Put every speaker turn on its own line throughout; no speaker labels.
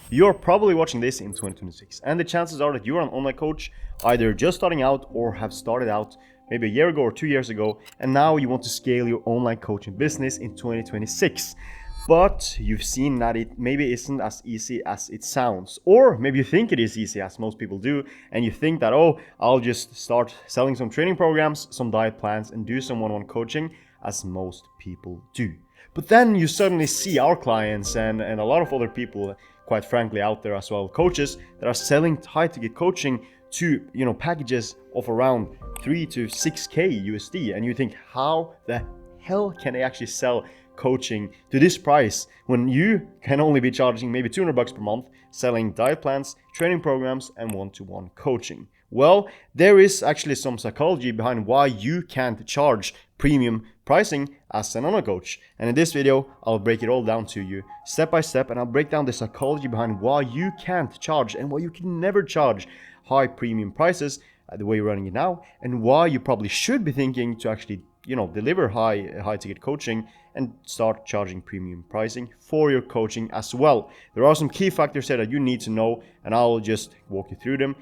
you're probably watching this in 2026, and the chances are that you're an online coach, either just starting out or have started out maybe a year ago or 2 years ago, and now you want to scale your online coaching business in 2026. But you've seen that it maybe isn't as easy as it sounds, or maybe you think it is easy as most people do, and you think that, oh, I'll just start selling some training programs, some diet plans, and do some one-on-one coaching, as most people do. But then you suddenly see our clients and a lot of other people, quite frankly, out there as well, coaches that are selling high-ticket coaching to, packages of around 3 to 6k USD, and you think, how the hell can they actually sell coaching to this price when you can only be charging maybe $200 per month selling diet plans, training programs, and one-to-one coaching? Well, there is actually some psychology behind why you can't charge premium pricing as an online coach. And in this video, I'll break it all down to you step by step, and I'll break down the psychology behind why you can't charge and why you can never charge high premium prices the way you're running it now, and why you probably should be thinking to actually deliver high ticket coaching and start charging premium pricing for your coaching as well. There are some key factors here that you need to know, and I'll just walk you through them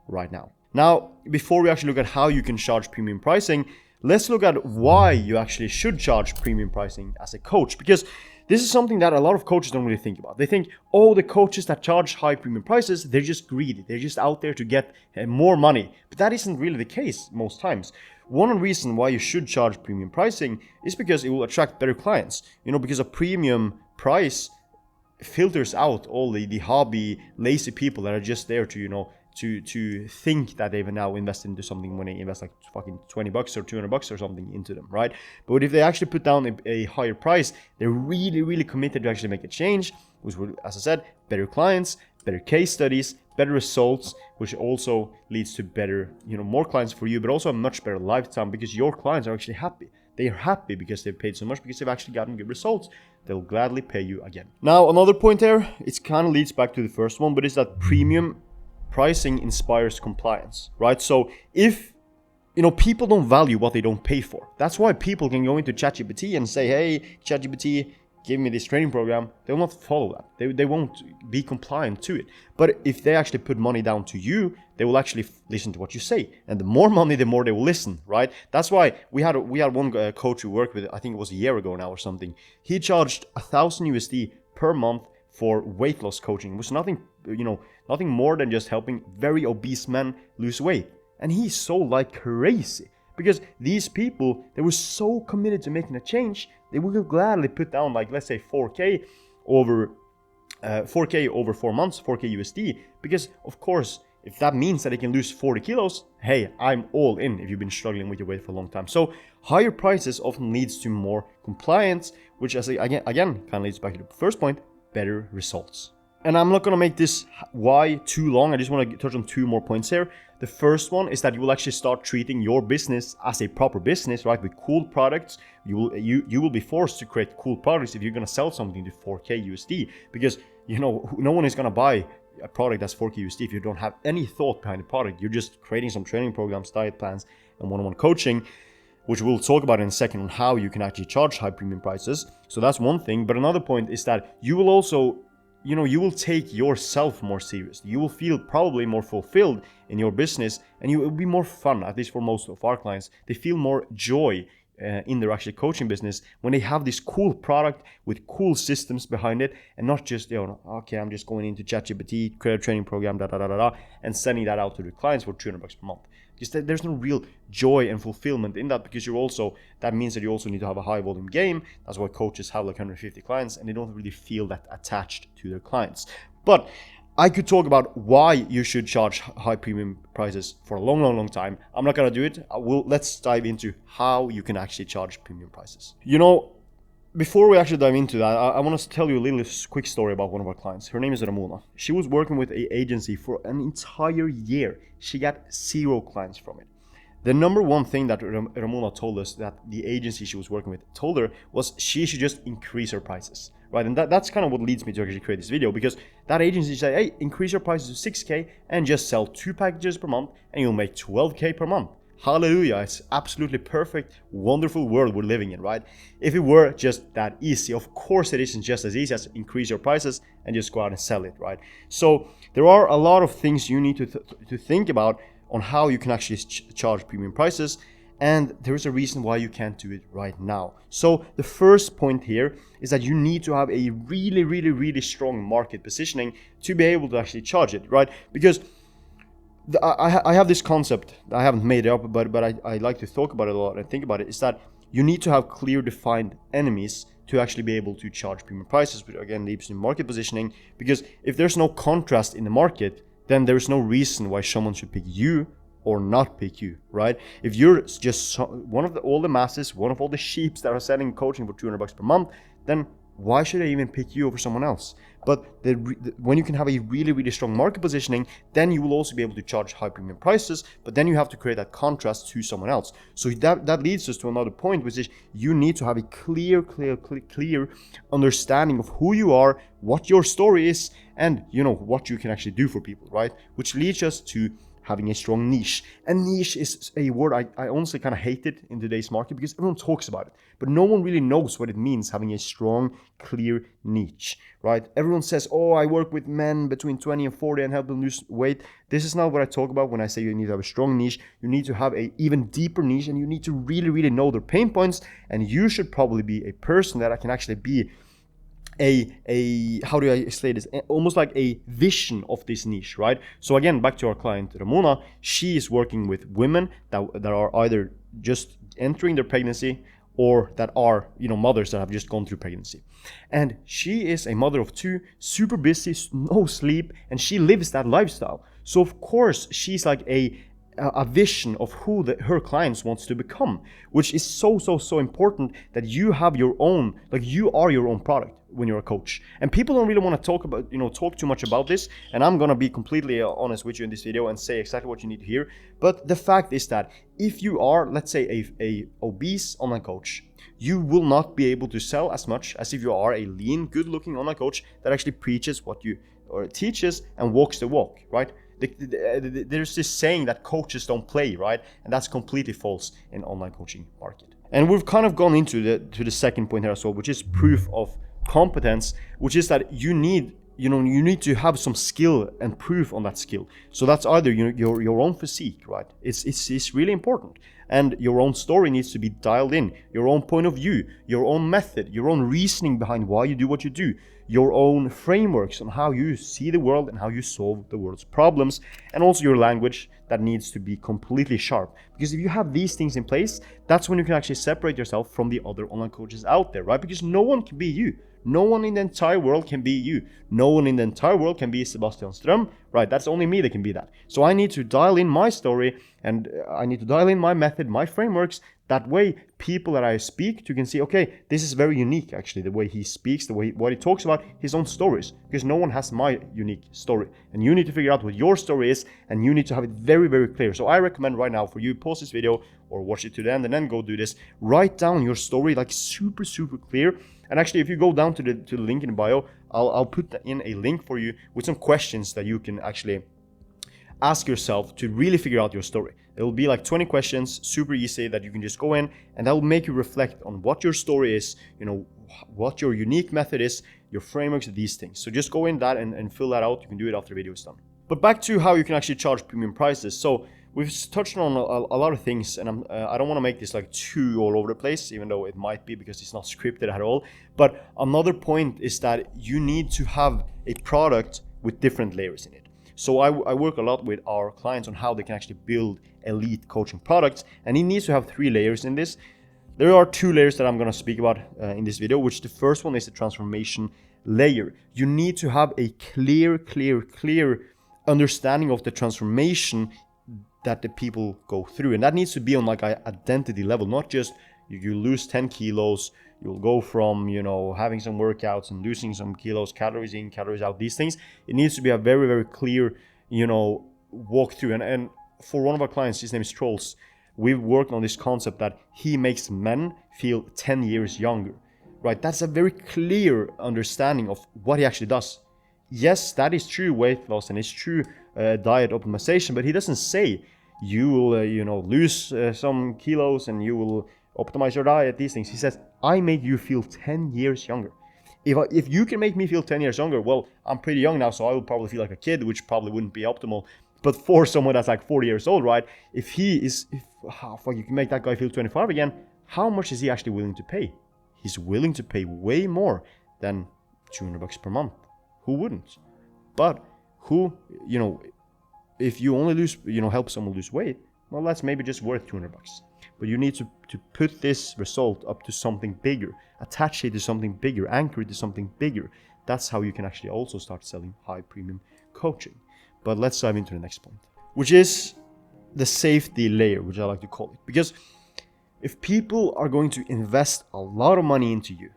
right now. Now, before we actually look at how you can charge premium pricing, let's look at why you actually should charge premium pricing as a coach, because this is something that a lot of coaches don't really think about. They think, oh, the coaches that charge high premium prices, they're just greedy. They're just out there to get more money. But that isn't really the case most times. One reason why you should charge premium pricing is because it will attract better clients. Because a premium price filters out all the hobby, lazy people that are just there to, to think that they've now invested into something when they invest like fucking $20 or $200 or something into them, right? But if they actually put down a higher price, they're really, really committed to actually make a change, which will, as I said, better clients, better case studies, better results, which also leads to better, more clients for you, but also a much better lifetime, because your clients are actually happy. They are happy because they've paid so much, because they've actually gotten good results. They'll gladly pay you again. Now, another point there, it kind of leads back to the first one, but it's that premium pricing inspires compliance, right? So if people don't value what they don't pay for, that's why people can go into ChatGPT and say, hey, ChatGPT, give me this training program. They will not follow that. They won't be compliant to it. But if they actually put money down to you, they will actually listen to what you say. And the more money, the more they will listen, right? That's why we had one coach we worked with, I think it was a year ago now or something. He charged $1,000 USD per month for weight loss coaching. It was nothing more than just helping very obese men lose weight. And he sold like crazy, because these people, they were so committed to making a change, they will gladly put down, like, let's say 4K over 4 months, 4K USD, because of course, if that means that they can lose 40 kilos, hey, I'm all in if you've been struggling with your weight for a long time. So higher prices often leads to more compliance, which again kind of leads back to the first point, better results. And I'm not going to make this why too long. I just want to touch on 2 more points here. The first one is that you will actually start treating your business as a proper business, right? With cool products. You will be forced to create cool products if you're going to sell something to 4K USD, because no one is going to buy a product that's 4K USD if you don't have any thought behind the product. You're just creating some training programs, diet plans, and one-on-one coaching, which we'll talk about in a second on how you can actually charge high premium prices. So that's one thing. But another point is that you will also you will take yourself more seriously. You will feel probably more fulfilled in your business, and it will be more fun, at least for most of our clients. They feel more joy in their actual coaching business when they have this cool product with cool systems behind it, and not just, okay, I'm just going into ChatGPT, create a training program, and sending that out to the clients for $200 per month. Because there's no real joy and fulfillment in that, because that means that you also need to have a high volume game. That's why coaches have like 150 clients, and they don't really feel that attached to their clients. But I could talk about why you should charge high premium prices for a long time. I'm not gonna do it. Let's dive into how you can actually charge premium prices. Before we actually dive into that, I want to tell you a little quick story about one of our clients. Her name is Ramona. She was working with an agency for an entire year. She got 0 clients from it. The number one thing that Ramona told us that the agency she was working with told her was she should just increase her prices, right? And that's kind of what leads me to actually create this video, because that agency said, hey, increase your prices to 6K and just sell 2 packages per month and you'll make 12K per month. hallelujah, it's absolutely perfect, wonderful world we're living in, right? If it were just that easy, of course it isn't just as easy as increase your prices and just go out and sell it, right? So there are a lot of things you need to think about on how you can actually charge premium prices, and there is a reason why you can't do it right now. So the first point here is that you need to have a really strong market positioning to be able to actually charge it, right? Because I have this concept, I haven't made it up, but I like to talk about it a lot and think about it, is that you need to have clear defined enemies to actually be able to charge premium prices, which again leads to market positioning. Because if there's no contrast in the market, then there's no reason why someone should pick you or not pick you, right? If you're just one of all the masses, one of all the sheeps that are selling coaching for $200 per month, then why should I even pick you over someone else? But when you can have a really strong market positioning, then you will also be able to charge high premium prices, but then you have to create that contrast to someone else. So that leads us to another point, which is you need to have a clear understanding of who you are, what your story is, and what you can actually do for people, right? Which leads us to having a strong niche. And niche is a word I honestly kind of hate it in today's market because everyone talks about it, but no one really knows what it means having a strong, clear niche, right? Everyone says, oh, I work with men between 20 and 40 and help them lose weight. This is not what I talk about when I say you need to have a strong niche. You need to have a even deeper niche, and you need to really know their pain points. And you should probably be a person that can actually be how do I say this, almost like a vision of this niche, right? So again, back to our client Ramona, she is working with women that are either just entering their pregnancy or that are mothers that have just gone through pregnancy. And she is a mother of 2, super busy, no sleep, and she lives that lifestyle. So of course she's like a vision of who her clients wants to become, which is so important, that you have your own, like you are your own product when you're a coach. And people don't really want to talk too much about this, and I'm gonna be completely honest with you in this video and say exactly what you need to hear. But the fact is that if you are, let's say, a obese online coach, you will not be able to sell as much as if you are a lean, good looking online coach that actually preaches what you or teaches and walks the walk, right? There's this saying that coaches don't play, right? And that's completely false in online coaching market. And we've kind of gone into the second point here as well, which is proof of competence, which is that you need to have some skill and proof on that skill. So that's either your own physique, right? It's really important, and your own story needs to be dialed in, your own point of view, your own method, your own reasoning behind why you do what you do, your own frameworks on how you see the world and how you solve the world's problems, and also your language that needs to be completely sharp. Because if you have these things in place, that's when you can actually separate yourself from the other online coaches out there, right? Because no one can be you. No one in the entire world can be you. No one in the entire world can be Sebastian Ström, right? That's only me that can be that. So I need to dial in my story, and I need to dial in my method, my frameworks. That way, people that I speak to can see, okay, this is very unique, actually, the way he speaks, what he talks about, his own stories, because no one has my unique story. And you need to figure out what your story is, and you need to have it very clear. So I recommend right now for you, pause this video or watch it to the end and then go do this. Write down your story like super clear. And actually, if you go down to the link in the bio, I'll put in a link for you with some questions that you can actually ask yourself to really figure out your story. It will be like 20 questions, super easy, that you can just go in, and that will make you reflect on what your story is, what your unique method is, your frameworks, these things. So just go in that and fill that out. You can do it after the video is done. But back to how you can actually charge premium prices. So we've touched on a lot of things, and I don't want to make this like too all over the place, even though it might be because it's not scripted at all. But another point is that you need to have a product with different layers in it. So I work a lot with our clients on how they can actually build elite coaching products, and it needs to have 3 layers in this. There are 2 layers that I'm going to speak about in this video, which the first one is the transformation layer. You need to have a clear understanding of the transformation that the people go through, and that needs to be on like an identity level, not just you lose 10 kilos, you'll go from having some workouts and losing some kilos, calories in, calories out, these things. It needs to be a very clear walk through. And for one of our clients, his name is Trolls, we've worked on this concept that he makes men feel 10 years younger, right? That's a very clear understanding of what he actually does. Yes, that is true weight loss and it's true diet optimization, but he doesn't say you will, lose some kilos and you will optimize your diet, these things. He says, I make you feel 10 years younger. If you can make me feel 10 years younger, well, I'm pretty young now, so I will probably feel like a kid, which probably wouldn't be optimal. But for someone that's like 40 years old, right? If you can make that guy feel 25 again, how much is he actually willing to pay? He's willing to pay way more than $200 per month. Who wouldn't? But if you only help someone lose weight, well, that's maybe just worth $200. But you need to put this result up to something bigger, attach it to something bigger, anchor it to something bigger. That's how you can actually also start selling high premium coaching. But let's dive into the next point, which is the safety layer, which I like to call it. Because if people are going to invest a lot of money into you,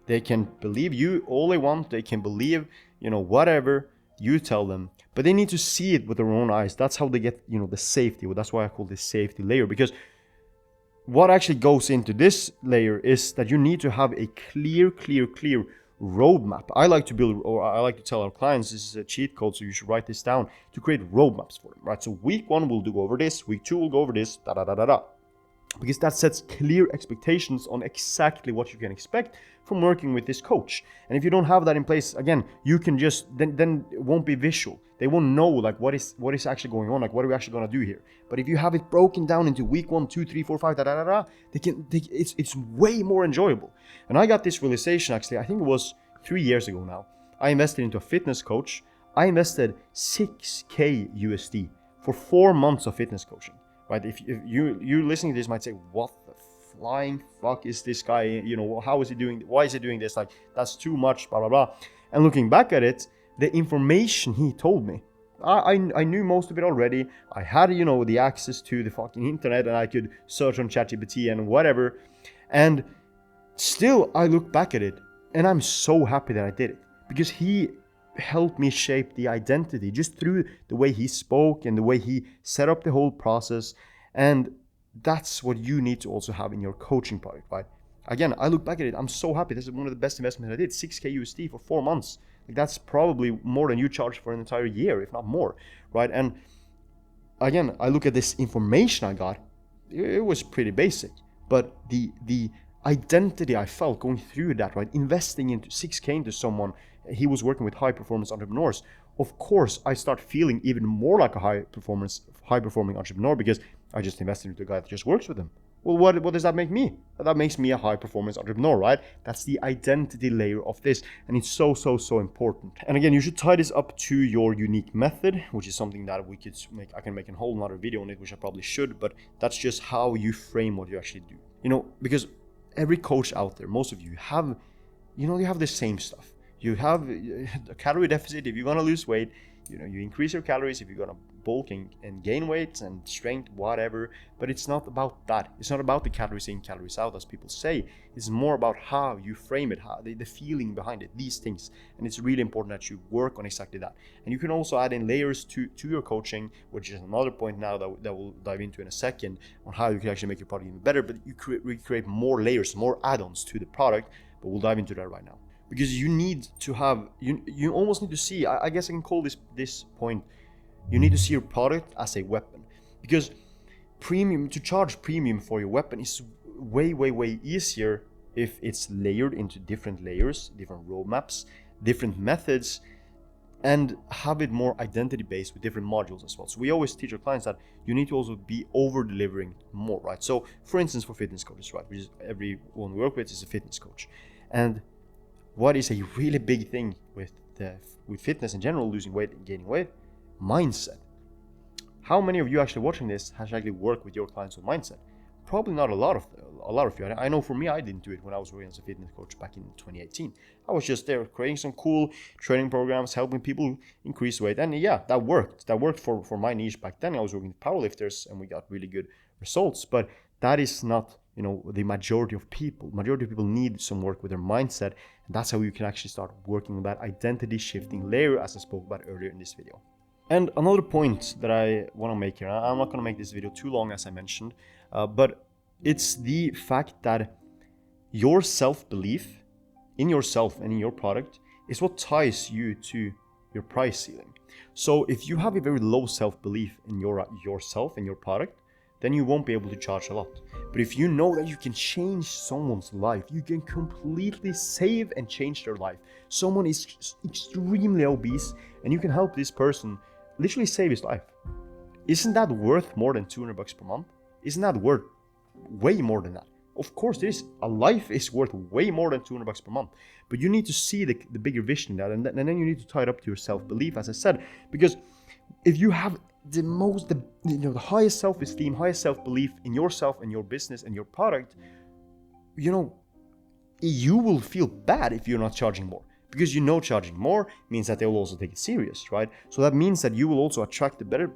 they can believe you all they want, they can believe, whatever you tell them, but they need to see it with their own eyes. That's how they get, the safety. Well, that's why I call this safety layer, because what actually goes into this layer is that you need to have a clear roadmap. I like to tell our clients, this is a cheat code, so you should write this down, to create roadmaps for them, right? So week 1 we'll go over this, week 2 we'll go over this, because that sets clear expectations on exactly what you can expect from working with this coach. And if you don't have that in place, again, you can just then it won't be visual. They won't know like what is actually going on, like what are we actually gonna do here. But if you have it broken down into week 1, 2, 3, 4, 5, it's way more enjoyable. And I got this realization actually, I think it was 3 years ago now. I invested into a fitness coach. I invested $6,000 USD for 4 months of fitness coaching. Right? If you listening to this might say, what the flying fuck is this guy? How is he doing? Why is he doing this? Like, that's too much, blah, blah, blah. And looking back at it, the information he told me, I knew most of it already. I had, the access to the fucking internet, and I could search on ChatGPT and whatever. And still, I look back at it, and I'm so happy that I did it, because he helped me shape the identity just through the way he spoke and the way he set up the whole process. And that's what you need to also have in your coaching product, right? Again, I look back at it, I'm so happy. This is one of the best investments I did. $6,000 USD for 4 months. Like, that's probably more than you charge for an entire year, if not more, right? And again, I look at this information I got, it was pretty basic, but the identity I felt going through that, right? Investing into $6,000 into someone, he was working with high performance entrepreneurs. Of course, I start feeling even more like a high performing entrepreneur, because I just invested into a guy that just works with him. Well, what does that make me? That makes me a high performance entrepreneur, right? That's the identity layer of this, and it's so important. And again, you should tie this up to your unique method, which is something that I can make a whole another video on it, which I probably should, but that's just how you frame what you actually do. Because every coach out there, most of you have the same stuff. You have a calorie deficit if you're gonna lose weight. You increase your calories if you're gonna bulk and gain weight and strength, whatever. But it's not about that. It's not about the calories in, calories out, as people say. It's more about how you frame it, how the feeling behind it, these things. And it's really important that you work on exactly that. And you can also add in layers to your coaching, which is another point now that we'll dive into in a second, on how you can actually make your product even better. But you create more layers, more add-ons to the product. But we'll dive into that right now. Because you need to have, you almost need to see, I guess I can call this point, you need to see your product as a weapon. Because to charge premium for your weapon is way easier if it's layered into different layers, different roadmaps, different methods, and have it more identity based with different modules as well. So we always teach our clients that you need to also be over delivering more, right? So for instance, for fitness coaches, right, which is everyone we work with is a fitness coach. And what is a really big thing with fitness in general, losing weight and gaining weight? Mindset. How many of you actually watching this has actually worked with your clients with mindset? Probably not a lot of you. I know for me, I didn't do it when I was working as a fitness coach back in 2018. I was just there creating some cool training programs, helping people increase weight. And yeah, that worked. That worked for my niche back then. I was working with powerlifters and we got really good results. But that is not the majority of people. Majority of people need some work with their mindset. And that's how you can actually start working on that identity shifting layer, as I spoke about earlier in this video. And another point that I want to make here, I'm not going to make this video too long as I mentioned, but it's the fact that your self-belief in yourself and in your product is what ties you to your price ceiling. So if you have a very low self-belief in yourself and your product, then you won't be able to charge a lot. But if you know that you can change someone's life, you can completely save and change their life. Someone is extremely obese and you can help this person literally save his life. Isn't that worth more than $200 per month? Isn't that worth way more than that? Of course, a life is worth way more than $200 per month. But you need to see the bigger vision in that, and then you need to tie it up to your self-belief, as I said. Because if you have the highest self-esteem, highest self-belief in yourself and your business and your product, you will feel bad if you're not charging more. Because charging more means that they will also take it serious, right? So that means that you will also attract the better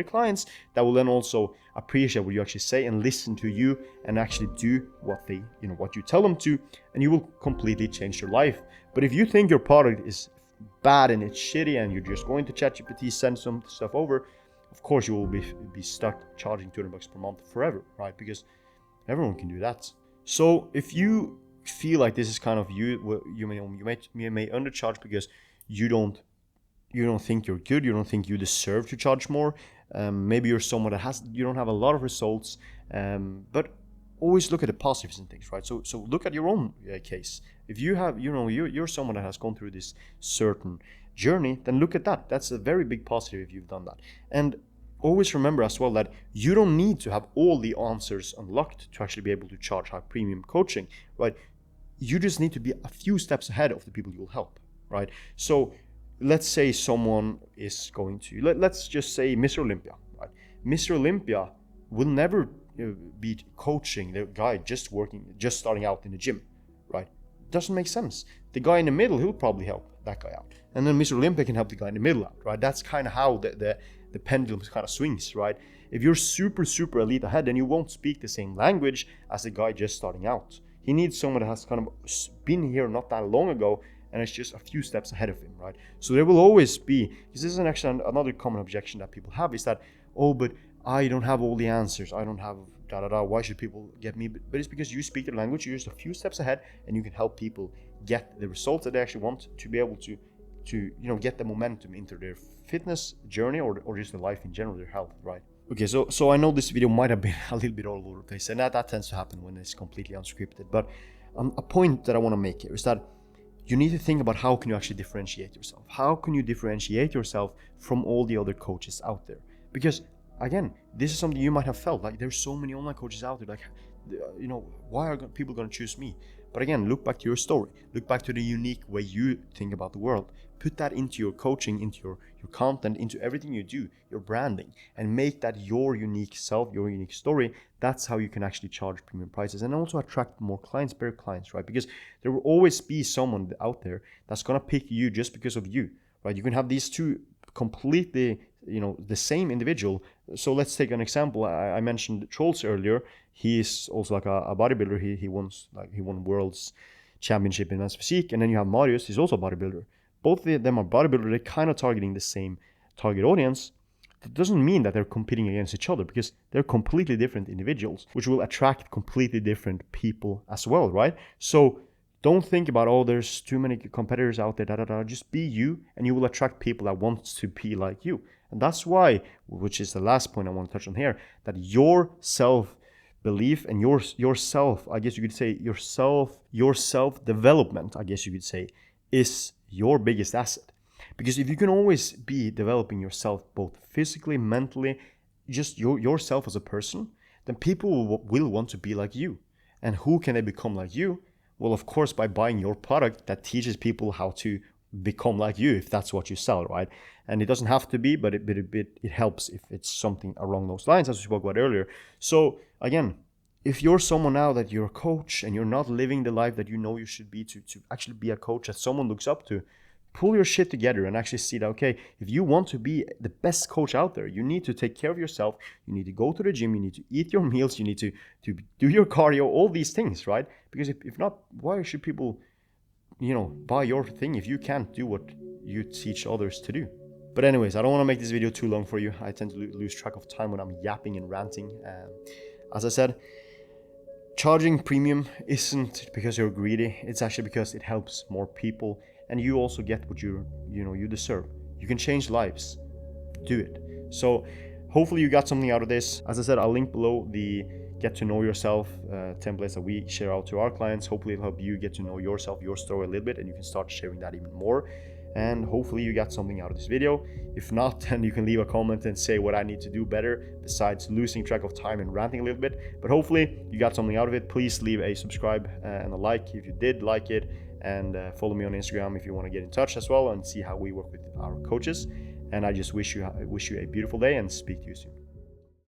clients that will then also appreciate what you actually say and listen to you and actually do what you tell them to, and you will completely change your life. But if you think your product is bad and it's shitty and you're just going to ChatGPT, send some stuff over, of course you will be stuck charging $200 per month forever, right? Because everyone can do that. So if you feel like this is kind of you may undercharge because you don't think you're good, you don't think you deserve to charge more. Maybe you're someone that you don't have a lot of results, but always look at the positives in things, right? So look at your own case. If you have, you're someone that has gone through this certain journey, then look at that. That's a very big positive if you've done that. And always remember as well that you don't need to have all the answers unlocked to actually be able to charge high premium coaching, right? You just need to be a few steps ahead of the people you will help, right? So let's say someone is going to, let's just say Mr. Olympia, right? Mr. Olympia will never be coaching the guy just starting out in the gym, right? Doesn't make sense. The guy in the middle, he'll probably help that guy out. And then Mr. Olympia can help the guy in the middle out, right? That's kind of how the pendulum kind of swings, right? If you're super, super elite ahead, then you won't speak the same language as the guy just starting out. He needs someone that has kind of been here not that long ago and it's just a few steps ahead of him, right? So there will always be, because this is actually another common objection that people have, is that, oh, but I don't have all the answers. I don't have why should people get me? But it's because you speak the language, you're just a few steps ahead, and you can help people get the results that they actually want to be able to get the momentum into their fitness journey or just their life in general, their health, right? Okay, so I know this video might have been a little bit all over the place, and that tends to happen when it's completely unscripted. But a point that I want to make here is that you need to think about how can you actually differentiate yourself? How can you differentiate yourself from all the other coaches out there? Because again, this is something you might have felt like there's so many online coaches out there, like, why are people going to choose me? But again, look back to your story. Look back to the unique way you think about the world. Put that into your coaching, into your content, into everything you do, your branding, and make that your unique self, your unique story. That's how you can actually charge premium prices and also attract more clients, better clients, right? Because there will always be someone out there that's going to pick you just because of you, right? You can have these two completely, the same individual. So let's take an example. I mentioned Trolls earlier. He's also like a bodybuilder. He won world's championship in men's physique. And then you have Marius. He's also a bodybuilder. Both of them are bodybuilders. They're kind of targeting the same target audience. That doesn't mean that they're competing against each other, because they're completely different individuals, which will attract completely different people as well, right? So don't think about, oh, there's too many competitors out there, Just be you, and you will attract people that want to be like you. And that's why, which is the last point I want to touch on here, that your self-belief and yourself, I guess you could say, your self-development, I guess you could say, is your biggest asset. Because if you can always be developing yourself both physically, mentally, just yourself as a person, then people will want to be like you. And who can they become like you? Well, of course, by buying your product that teaches people how to become like you, if that's what you sell, right? And it doesn't have to be, but it helps if it's something along those lines, as we spoke about earlier. So again, if you're someone now that you're a coach and you're not living the life that you know you should be to actually be a coach that someone looks up to, pull your shit together and actually see that, okay, if you want to be the best coach out there, you need to take care of yourself. You need to go to the gym. You need to eat your meals. You need to do your cardio, all these things, right? Because if not, why should people, buy your thing if you can't do what you teach others to do? But anyways, I don't want to make this video too long for you. I tend to lose track of time when I'm yapping and ranting. As I said, charging premium isn't because you're greedy. It's actually because it helps more people. and you also get what you deserve. You can change lives. Do it. So hopefully you got something out of this. As I said, I'll link below the get to know yourself templates that we share out to our clients. Hopefully it'll help you get to know yourself, your story a little bit, and you can start sharing that even more. And hopefully you got something out of this video. If not, then you can leave a comment and say what I need to do better besides losing track of time and ranting a little bit. But hopefully you got something out of it. Please leave a subscribe and a like if you did like it, and follow me on Instagram if you want to get in touch as well and see how we work with our coaches. And I just wish you a beautiful day and speak to you soon.